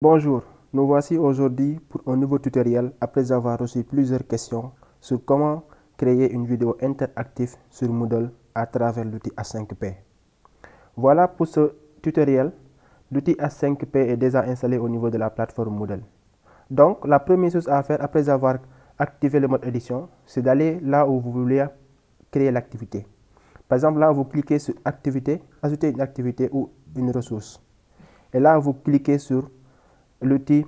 Bonjour, nous voici aujourd'hui pour un nouveau tutoriel après avoir reçu plusieurs questions sur comment créer une vidéo interactive sur Moodle à travers l'outil H5P. Voilà pour ce tutoriel, l'outil H5P est déjà installé au niveau de la plateforme Moodle. Donc la première chose à faire après avoir activé le mode édition, c'est d'aller là où vous voulez créer l'activité. Par exemple, là vous cliquez sur activité, ajouter une activité ou une ressource. Et là vous cliquez sur l'outil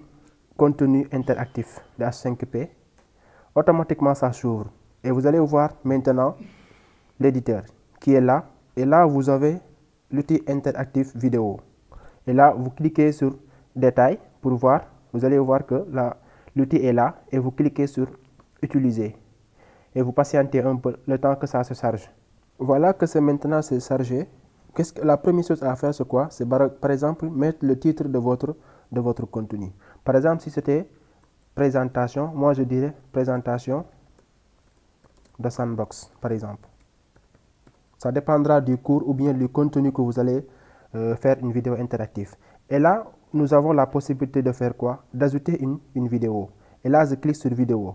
contenu interactif de H5P, automatiquement ça s'ouvre et vous allez voir maintenant l'éditeur qui est là, et là vous avez l'outil interactif vidéo et là vous cliquez sur détail pour voir, vous allez voir que l'outil est là et vous cliquez sur utiliser et vous patientez un peu le temps que ça se charge. Voilà que c'est maintenant c'est chargé. La première chose à faire c'est quoi? C'est par exemple mettre le titre de votre contenu. Par exemple, si c'était présentation, moi je dirais présentation de Sandbox, par exemple. Ça dépendra du cours ou bien du contenu que vous allez faire une vidéo interactive. Et là, nous avons la possibilité de faire quoi? D'ajouter une vidéo. Et là, je clique sur vidéo.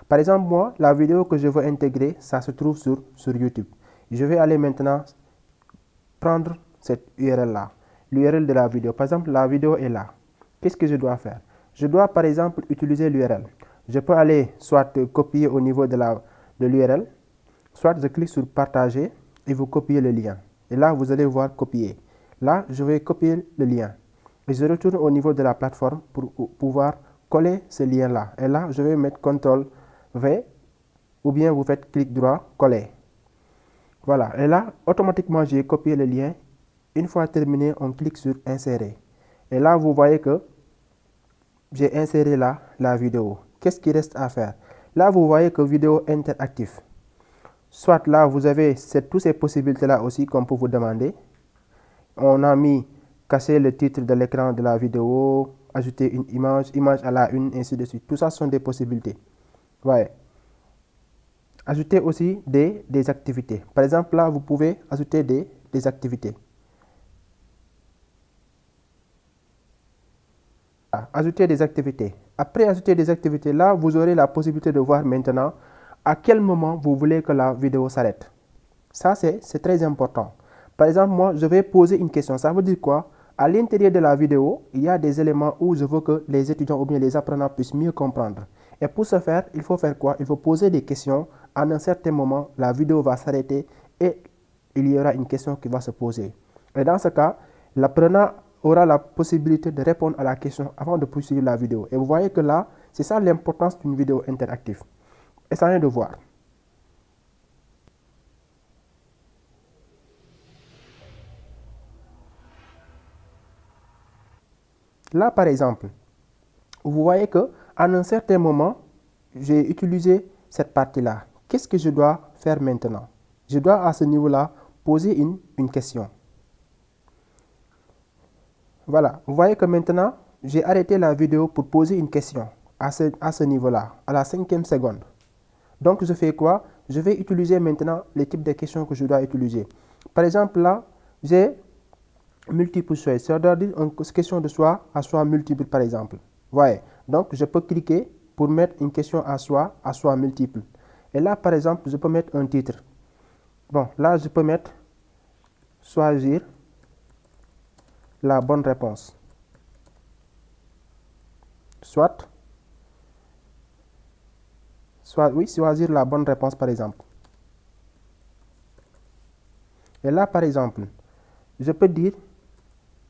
Par exemple, moi, la vidéo que je veux intégrer, ça se trouve sur YouTube. Je vais aller maintenant prendre cette URL-là, l'URL de la vidéo. Par exemple, la vidéo est là. Qu'est-ce que je dois faire? Je dois, par exemple, utiliser l'URL. Je peux aller soit copier au niveau de l'URL, soit je clique sur partager et vous copiez le lien. Et là, vous allez voir copier. Là, je vais copier le lien. Et je retourne au niveau de la plateforme pour pouvoir coller ce lien-là. Et là, je vais mettre CTRL-V ou bien vous faites clic droit, coller. Voilà. Et là, automatiquement, j'ai copié le lien. Une fois terminé, on clique sur insérer. Et là, vous voyez que j'ai inséré la vidéo. Qu'est-ce qui reste à faire? Là, vous voyez que vidéo interactive. Soit là, vous avez toutes ces possibilités-là aussi qu'on peut vous demander. On a mis cacher le titre de l'écran de la vidéo, ajouter une image à la une, ainsi de suite. Tout ça sont des possibilités. Ouais. Ajouter aussi des activités. Par exemple, là, vous pouvez ajouter des activités. Ajouter des activités. Après ajouter des activités, là, vous aurez la possibilité de voir maintenant à quel moment vous voulez que la vidéo s'arrête. Ça, c'est très important. Par exemple, moi, je vais poser une question. Ça veut dire quoi? À l'intérieur de la vidéo, il y a des éléments où je veux que les étudiants ou bien les apprenants puissent mieux comprendre. Et pour ce faire, il faut faire quoi? Il faut poser des questions. À un certain moment, la vidéo va s'arrêter et il y aura une question qui va se poser. Et dans ce cas, l'apprenant aura la possibilité de répondre à la question avant de poursuivre la vidéo. Et vous voyez que là, c'est ça l'importance d'une vidéo interactive. Essayez de voir. Là, par exemple, vous voyez que à un certain moment, j'ai utilisé cette partie-là. Qu'est-ce que je dois faire maintenant? Je dois à ce niveau-là poser une question. Voilà, vous voyez que maintenant, j'ai arrêté la vidéo pour poser une question à ce niveau-là, à la 5e seconde. Donc, je fais quoi? Je vais utiliser maintenant les types de questions que je dois utiliser. Par exemple, là, j'ai multiple choix. Ça doit dire une question de choix à choix multiple, par exemple. Voyez. Donc, je peux cliquer pour mettre une question à choix multiple. Et là, par exemple, je peux mettre un titre. Bon, là, je peux mettre choisir la bonne réponse. Soit, oui, choisir la bonne réponse, par exemple. Et là, par exemple, je peux dire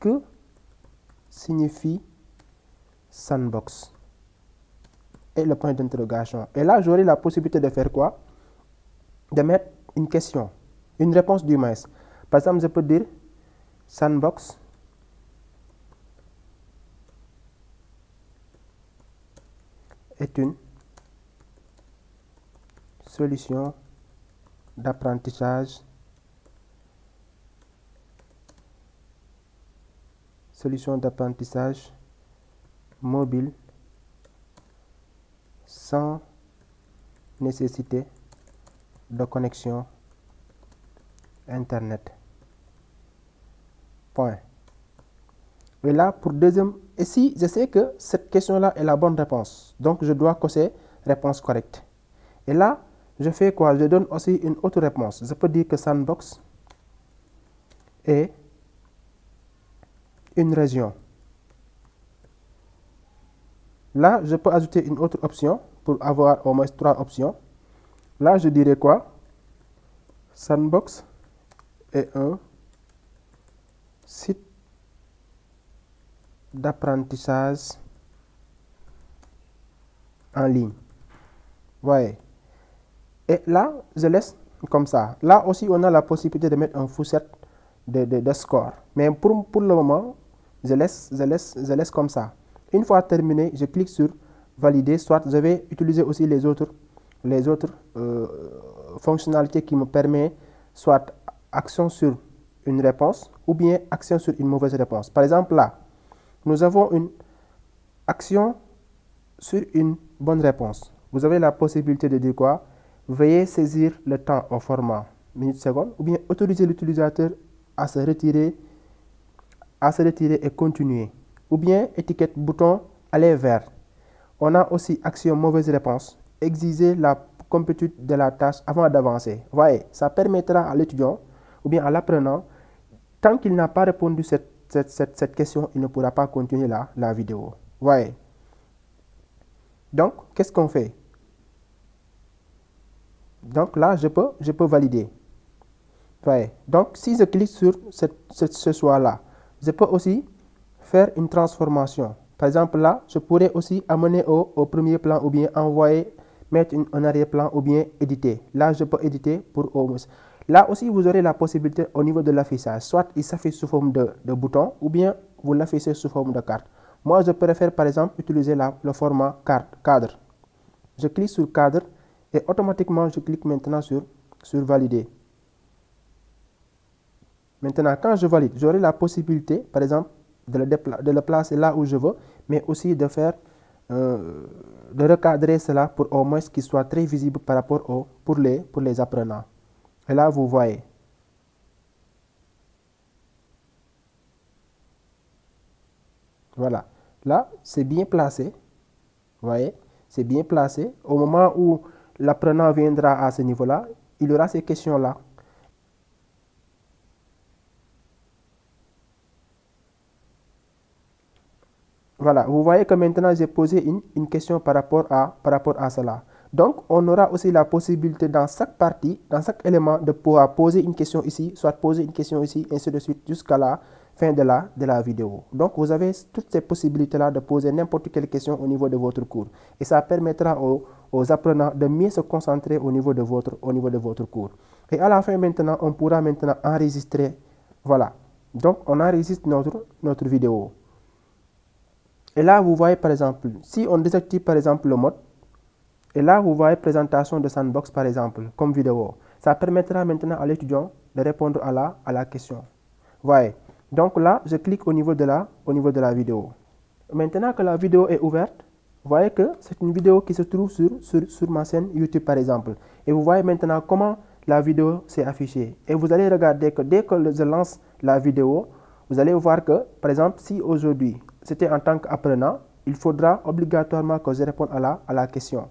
que signifie sandbox et le point d'interrogation. Et là, j'aurai la possibilité de faire quoi? De mettre une question, une réponse du moins. Par exemple, je peux dire sandbox est une solution d'apprentissage mobile sans nécessité de connexion Internet. Point. Et là, pour deuxième, et si je sais que cette question-là est la bonne réponse, donc je dois cocher réponse correcte. Et là, je fais quoi? Je donne aussi une autre réponse. Je peux dire que Sandbox est une région. Là, je peux ajouter une autre option pour avoir au moins 3 options. Là, je dirais quoi? Sandbox est un site d'apprentissage en ligne. Voyez. Et là, je laisse comme ça. Là aussi, on a la possibilité de mettre un fourchette de score. Mais pour le moment, je laisse comme ça. Une fois terminé, je clique sur valider. Soit je vais utiliser aussi les autres fonctionnalités qui me permettent soit action sur une réponse ou bien action sur une mauvaise réponse. Par exemple, là, nous avons une action sur une bonne réponse. Vous avez la possibilité de dire quoi? Veuillez saisir le temps au format minute-seconde ou bien autoriser l'utilisateur à se retirer et continuer. Ou bien étiquette bouton aller vers. On a aussi action mauvaise réponse. Exiger la complétude de la tâche avant d'avancer. Voyez, ça permettra à l'étudiant ou bien à l'apprenant, tant qu'il n'a pas répondu cette question, il ne pourra pas continuer la vidéo. Voyez. Donc, qu'est-ce qu'on fait? Donc là, je peux valider. Voyez. Donc, si je clique sur ce choix-là, je peux aussi faire une transformation. Par exemple, là, je pourrais aussi amener au premier plan ou bien envoyer, mettre un arrière-plan ou bien éditer. Là, je peux éditer pour Là aussi, vous aurez la possibilité au niveau de l'affichage. Soit il s'affiche sous forme de bouton ou bien vous l'affichez sous forme de carte. Moi, je préfère par exemple utiliser le format cadre. Je clique sur cadre et automatiquement, je clique maintenant sur valider. Maintenant, quand je valide, j'aurai la possibilité, par exemple, de le placer là où je veux, mais aussi de faire, de recadrer cela pour au moins qu'il soit très visible par rapport pour les apprenants. Et là, vous voyez. Voilà. Là, c'est bien placé. Vous voyez, c'est bien placé. Au moment où l'apprenant viendra à ce niveau-là, il aura ces questions-là. Voilà, vous voyez que maintenant j'ai posé une question par rapport à cela. Donc, on aura aussi la possibilité dans chaque partie, dans chaque élément, de pouvoir poser une question ici, soit poser une question ici, ainsi de suite, jusqu'à la fin de la vidéo. Donc, vous avez toutes ces possibilités-là de poser n'importe quelle question au niveau de votre cours. Et ça permettra aux apprenants de mieux se concentrer au niveau de votre cours. Et à la fin maintenant, on pourra maintenant enregistrer. Voilà. Donc, on enregistre notre vidéo. Et là, vous voyez par exemple, si on désactive par exemple le mode, et là, vous voyez présentation de Sandbox par exemple, comme vidéo. Ça permettra maintenant à l'étudiant de répondre à la question. Voyez. Donc là, je clique au niveau de la vidéo. Maintenant que la vidéo est ouverte, vous voyez que c'est une vidéo qui se trouve sur ma chaîne YouTube par exemple. Et vous voyez maintenant comment la vidéo s'est affichée. Et vous allez regarder que dès que je lance la vidéo, vous allez voir que, par exemple, si aujourd'hui, c'était en tant qu'apprenant, il faudra obligatoirement que je réponde à la question.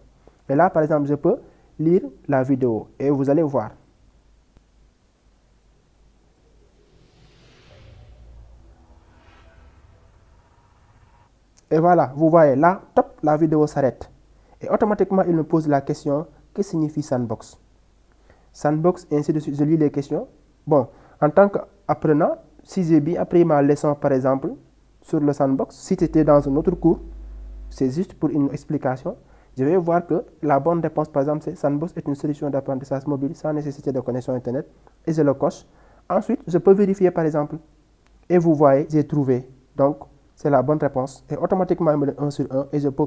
Et là, par exemple, je peux lire la vidéo et vous allez voir. Et voilà, vous voyez là, top, la vidéo s'arrête. Et automatiquement, il me pose la question, que signifie Sandbox? Sandbox, et ainsi de suite, je lis les questions. Bon, en tant qu'apprenant, si j'ai bien appris ma leçon, par exemple, sur le Sandbox, si c'était dans un autre cours, c'est juste pour une explication, je vais voir que la bonne réponse, par exemple, c'est Sandbox est une solution d'apprentissage mobile sans nécessité de connexion Internet, et je le coche. Ensuite, je peux vérifier, par exemple, et vous voyez, j'ai trouvé. Donc, c'est la bonne réponse. Et automatiquement, il me donne 1 sur 1, et je peux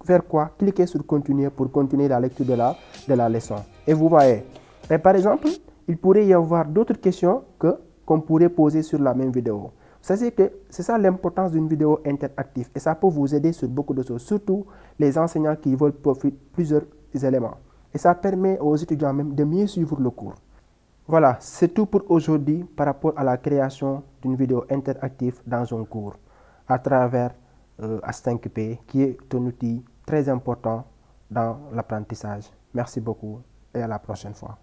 faire quoi? Cliquer sur continuer pour continuer la lecture de la leçon. Et vous voyez. Et par exemple, il pourrait y avoir d'autres questions qu'on pourrait poser sur la même vidéo. C'est ça l'importance d'une vidéo interactive et ça peut vous aider sur beaucoup de choses, surtout les enseignants qui veulent profiter plusieurs éléments. Et ça permet aux étudiants même de mieux suivre le cours. Voilà, c'est tout pour aujourd'hui par rapport à la création d'une vidéo interactive dans un cours. à travers H5P, qui est un outil très important dans l'apprentissage. Merci beaucoup et à la prochaine fois.